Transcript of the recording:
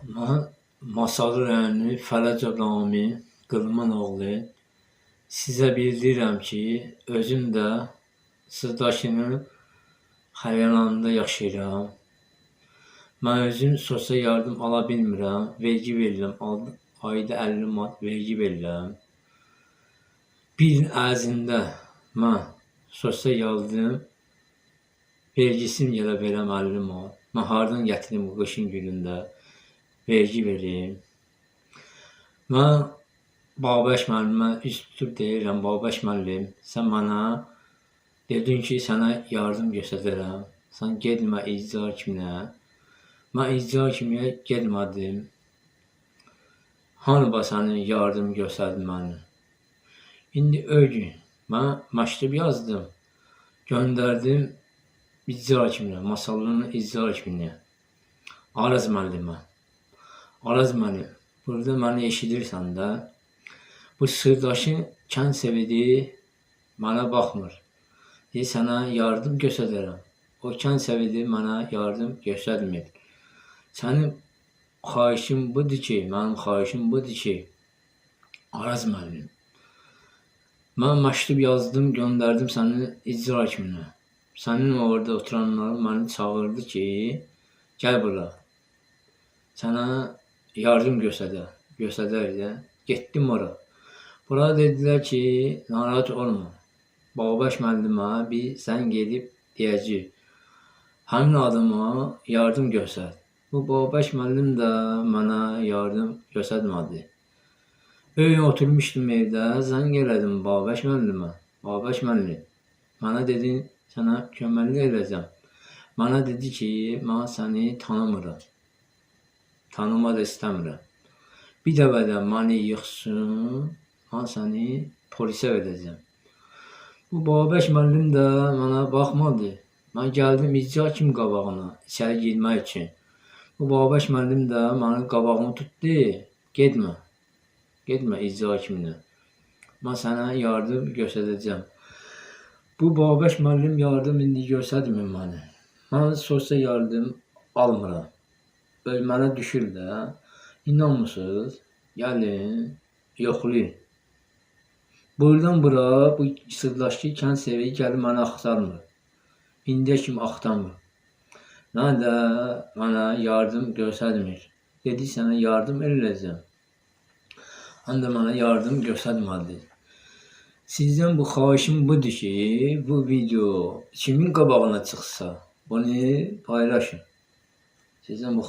Masalı rəyonlu Fələc Rami Qılman oğlu sizə bildirirəm ki, özüm də Sırdaşının xəyalında yaşayıram. Mən özüm sosial yardım ala bilmirəm, vergi verirəm, ayda 50 manat vergi verirəm. Bir il ərzində mən sosial yardım vergisini elə verəm 50 manat. Mən hardan gətirim bu qışın günündə vergi verim? Mən Babək müəllimə üz tutub deyirəm, Babək müəllim, sən mənə dedin ki, sənə yardım göstərərəm. Sən getmə icra hakiminə. Mən icra hakimiyə getmədim. Hanı sənin yardım göstərdin mənə? İndi ögün mən məktub yazdım, göndərdim icra hakiminə, Masalının icra hakiminə, Araz müəllimə. Araz müəllim, burada məni eşidirsən də, bu Sırdaşın kənd sevidi mənə baxmır. Deyir, sənə yardım göstərərəm. O kənd sevidi mənə yardım göstərmir. Sənin xahişim budur ki, mənim xahişim budur ki, Araz müəllim, mən məktub yazdım, göndərdim sənin icra hakiminə. Sənin orada oturanlar məni çağırdı ki, gəl bura, sənə yardım göstərər. Getdim ora. Bura dedilər ki, narahat olma. Babək müəllimə bir sən gedib deyəcək, həmin adama yardım göstər. Bu Babək müəllim də mənə yardım göstərmədi. Ögün oturmuşdum evdə, zəng elədim Babək müəllimə. Babək müəllim, mənə dedin, sənə köməklik edəcəm. Mənə dedi ki, mən səni tanımıram. Tanıma da istəmirəm. Bir dəfə də məni yıxsın, mən səni polisə verəcəm. Bu Babək müəllim də mənə baxmadı. Mən gəldim icra hakimi qabağına, içəri girmək üçün. Bu Babək müəllim də mənim qabağımı tutdu, getmə. Getmə icra hakiminə. Mən sənə yardım göstərəcəm. Bu Babək müəllim yardım indi göstərmir mənə. Mən sosial yardım almıram. Mənə düşür də. İnanmırsınız? Gəlin, yoxlayın. Buradan bura, bu Sırdaşki kənd sevidi gəlib mənə axtarmır. İndiyə kimi axtarmır. Mən də mənə yardım göstərmir. Dedi, sənə yardım edəcəm. Həm də mənə yardım göstərmədi. Sizdən bu xahişim budur ki, bu video kimin qabağına çıxsa, bunu paylaşın. Sizdən bu